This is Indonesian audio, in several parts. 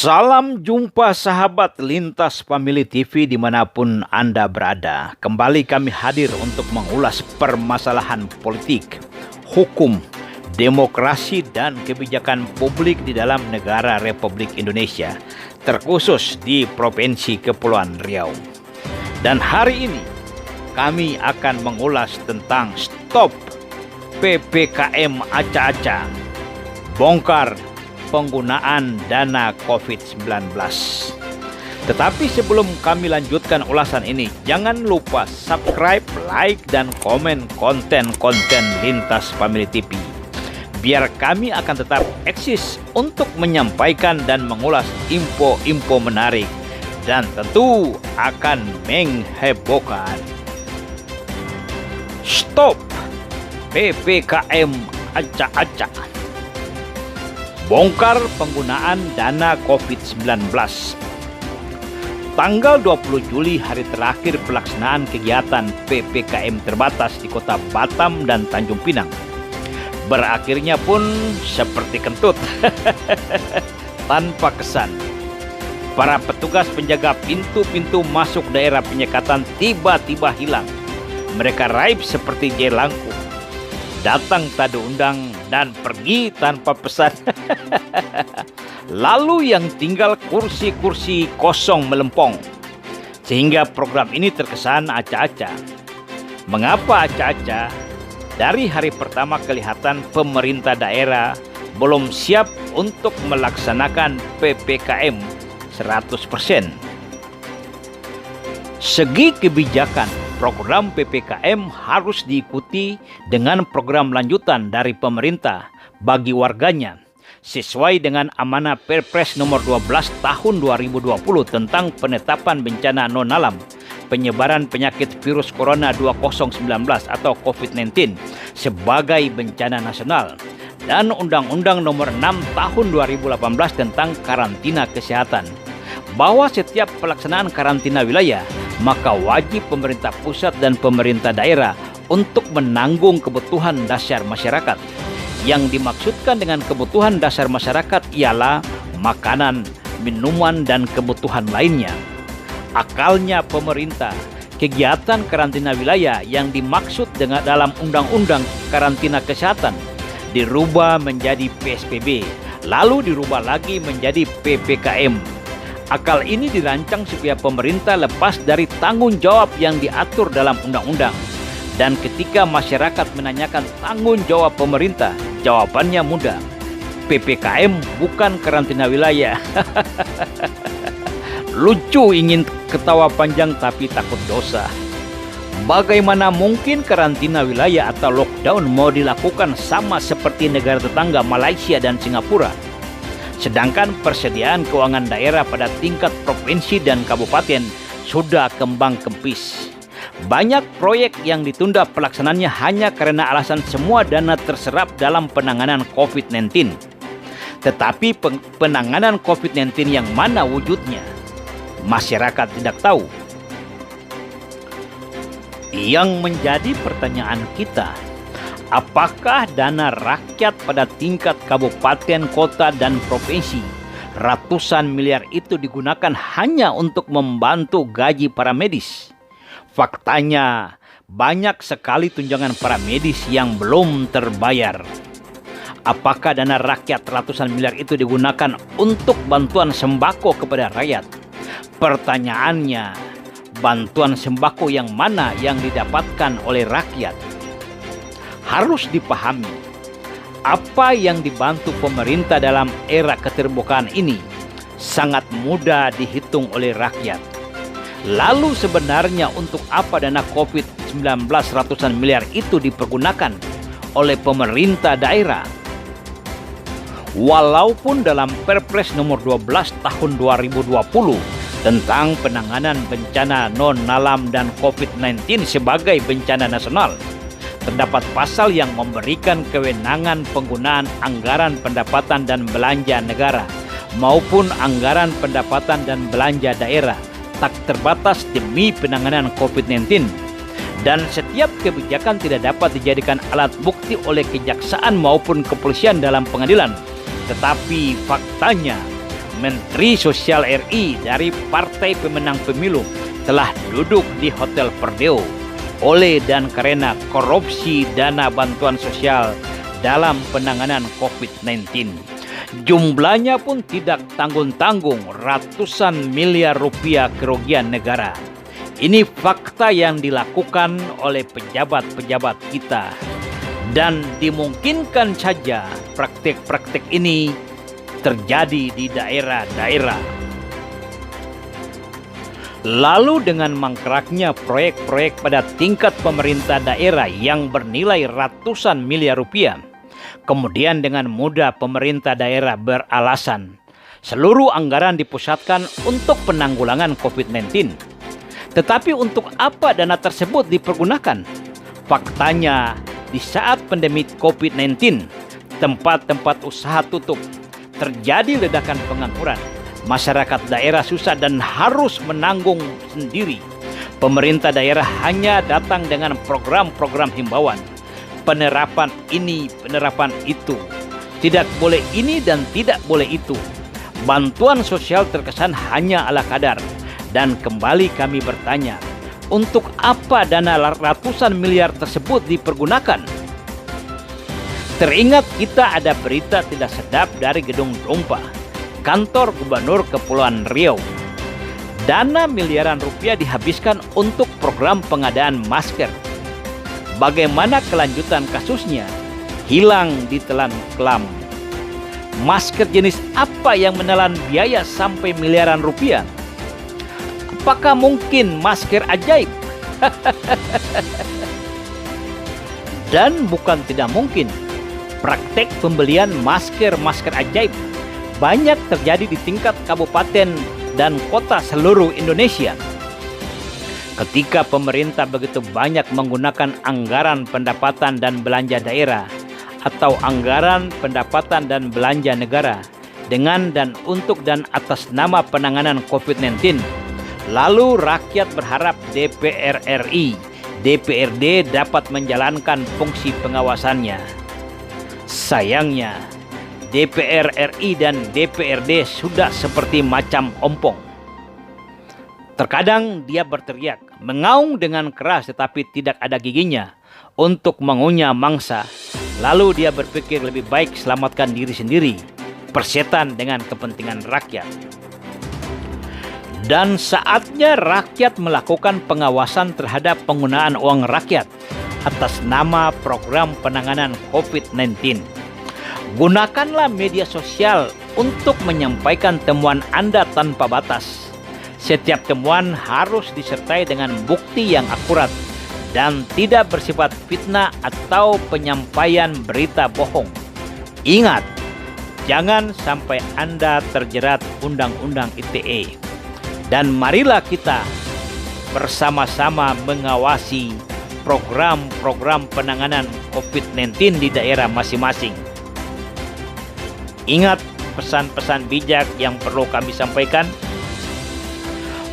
Salam jumpa sahabat Lintas Family TV dimanapun Anda berada. Kembali kami hadir untuk mengulas permasalahan politik, hukum, demokrasi dan kebijakan publik di dalam negara Republik Indonesia, terkhusus di Provinsi Kepulauan Riau. Dan hari ini kami akan mengulas tentang stop PPKM acak-acak, bongkar penggunaan dana COVID-19. Tetapi sebelum kami lanjutkan ulasan ini, jangan lupa subscribe, like, dan komen konten-konten Lintas Family TV. Biar kami akan tetap eksis untuk menyampaikan dan mengulas info-info menarik dan tentu akan menghebohkan. Stop PPKM acak-acak, bongkar penggunaan dana COVID-19. Tanggal 20 Juli hari terakhir pelaksanaan kegiatan PPKM terbatas di Kota Batam dan Tanjung Pinang. Berakhirnya pun seperti kentut, tanpa kesan. Para petugas penjaga pintu-pintu masuk daerah penyekatan tiba-tiba hilang. Mereka raib seperti jelangkung, datang tak diundang dan pergi tanpa pesan. Lalu yang tinggal kursi-kursi kosong melempong, sehingga program ini terkesan acak-acak. Mengapa acak-acak? Dari hari pertama kelihatan pemerintah daerah belum siap untuk melaksanakan PPKM 100%. Segi kebijakan, program PPKM harus diikuti dengan program lanjutan dari pemerintah bagi warganya sesuai dengan amanah Perpres nomor 12 tahun 2020 tentang penetapan bencana non-alam penyebaran penyakit virus corona 2019 atau COVID-19 sebagai bencana nasional dan Undang-Undang nomor 6 tahun 2018 tentang karantina kesehatan, bahwa setiap pelaksanaan karantina wilayah maka wajib pemerintah pusat dan pemerintah daerah untuk menanggung kebutuhan dasar masyarakat. Yang dimaksudkan dengan kebutuhan dasar masyarakat ialah makanan, minuman, dan kebutuhan lainnya. Akalnya pemerintah, kegiatan karantina wilayah yang dimaksud dengan dalam Undang-Undang Karantina Kesehatan dirubah menjadi PSBB, lalu dirubah lagi menjadi PPKM. Akal ini dirancang supaya pemerintah lepas dari tanggung jawab yang diatur dalam undang-undang. Dan ketika masyarakat menanyakan tanggung jawab pemerintah, jawabannya mudah. PPKM bukan karantina wilayah. Lucu ingin ketawa panjang tapi takut dosa. Bagaimana mungkin karantina wilayah atau lockdown mau dilakukan sama seperti negara tetangga Malaysia dan Singapura? Sedangkan persediaan keuangan daerah pada tingkat provinsi dan kabupaten sudah kembang kempis. Banyak proyek yang ditunda pelaksanaannya hanya karena alasan semua dana terserap dalam penanganan COVID-19. Tetapi penanganan COVID-19 yang mana wujudnya? Masyarakat tidak tahu. Yang menjadi pertanyaan kita, apakah dana rakyat pada tingkat kabupaten, kota, dan provinsi ratusan miliar itu digunakan hanya untuk membantu gaji para medis? Faktanya, banyak sekali tunjangan para medis yang belum terbayar. Apakah dana rakyat ratusan miliar itu digunakan untuk bantuan sembako kepada rakyat? Pertanyaannya, bantuan sembako yang mana yang didapatkan oleh rakyat? Harus dipahami, apa yang dibantu pemerintah dalam era keterbukaan ini sangat mudah dihitung oleh rakyat. Lalu sebenarnya untuk apa dana COVID-19 ratusan miliar itu dipergunakan oleh pemerintah daerah? Walaupun dalam Perpres nomor 12 tahun 2020 tentang penanganan bencana non-alam dan COVID-19 sebagai bencana nasional, terdapat pasal yang memberikan kewenangan penggunaan anggaran pendapatan dan belanja negara maupun anggaran pendapatan dan belanja daerah tak terbatas demi penanganan COVID-19. Dan setiap kebijakan tidak dapat dijadikan alat bukti oleh kejaksaan maupun kepolisian dalam pengadilan. Tetapi faktanya Menteri Sosial RI dari Partai Pemenang Pemilu telah duduk di Hotel Perdeo oleh dan karena korupsi dana bantuan sosial dalam penanganan COVID-19. Jumlahnya pun tidak tanggung-tanggung, ratusan miliar rupiah kerugian negara. Ini fakta yang dilakukan oleh pejabat-pejabat kita. Dan dimungkinkan saja praktik-praktik ini terjadi di daerah-daerah. Lalu dengan mangkraknya proyek-proyek pada tingkat pemerintah daerah yang bernilai ratusan miliar rupiah, kemudian dengan mudah pemerintah daerah beralasan seluruh anggaran dipusatkan untuk penanggulangan COVID-19. Tetapi untuk apa dana tersebut dipergunakan? Faktanya, di saat pandemi COVID-19, tempat-tempat usaha tutup, terjadi ledakan pengangguran, masyarakat daerah susah dan harus menanggung sendiri. Pemerintah daerah hanya datang dengan program-program himbauan, penerapan ini, penerapan itu, tidak boleh ini dan tidak boleh itu. Bantuan sosial terkesan hanya ala kadar. Dan kembali kami bertanya, untuk apa dana ratusan miliar tersebut dipergunakan? Teringat kita ada berita tidak sedap dari Gedung Dompa, kantor Gubernur Kepulauan Riau. Dana miliaran rupiah dihabiskan untuk program pengadaan masker. Bagaimana kelanjutan kasusnya? Hilang ditelan kelam. Masker jenis apa yang menelan biaya sampai miliaran rupiah? Apakah mungkin masker ajaib? Dan bukan tidak mungkin, praktek pembelian masker-masker ajaib banyak terjadi di tingkat kabupaten dan kota seluruh Indonesia. Ketika pemerintah begitu banyak menggunakan anggaran pendapatan dan belanja daerah atau anggaran pendapatan dan belanja negara dengan dan untuk dan atas nama penanganan COVID-19, lalu rakyat berharap DPR RI, DPRD dapat menjalankan fungsi pengawasannya. Sayangnya, DPR RI dan DPRD sudah seperti macam ompong. Terkadang dia berteriak, mengaung dengan keras tetapi tidak ada giginya untuk mengunyah mangsa. Lalu dia berpikir lebih baik selamatkan diri sendiri, persetan dengan kepentingan rakyat. Dan saatnya rakyat melakukan pengawasan terhadap penggunaan uang rakyat atas nama program penanganan COVID-19. Gunakanlah media sosial untuk menyampaikan temuan Anda tanpa batas. Setiap temuan harus disertai dengan bukti yang akurat dan tidak bersifat fitnah atau penyampaian berita bohong. Ingat, jangan sampai Anda terjerat Undang-Undang ITE. Dan marilah kita bersama-sama mengawasi program-program penanganan COVID-19 di daerah masing-masing. Ingat pesan-pesan bijak yang perlu kami sampaikan.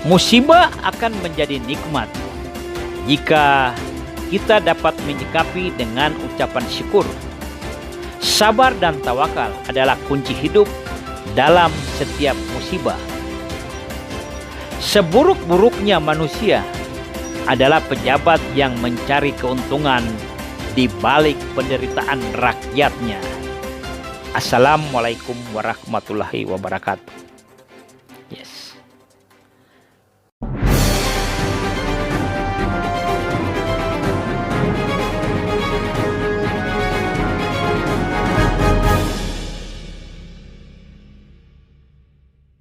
Musibah akan menjadi nikmat jika kita dapat menyikapi dengan ucapan syukur. Sabar dan tawakal adalah kunci hidup dalam setiap musibah. Seburuk-buruknya manusia adalah pejabat yang mencari keuntungan di balik penderitaan rakyatnya. Assalamualaikum warahmatullahi wabarakatuh.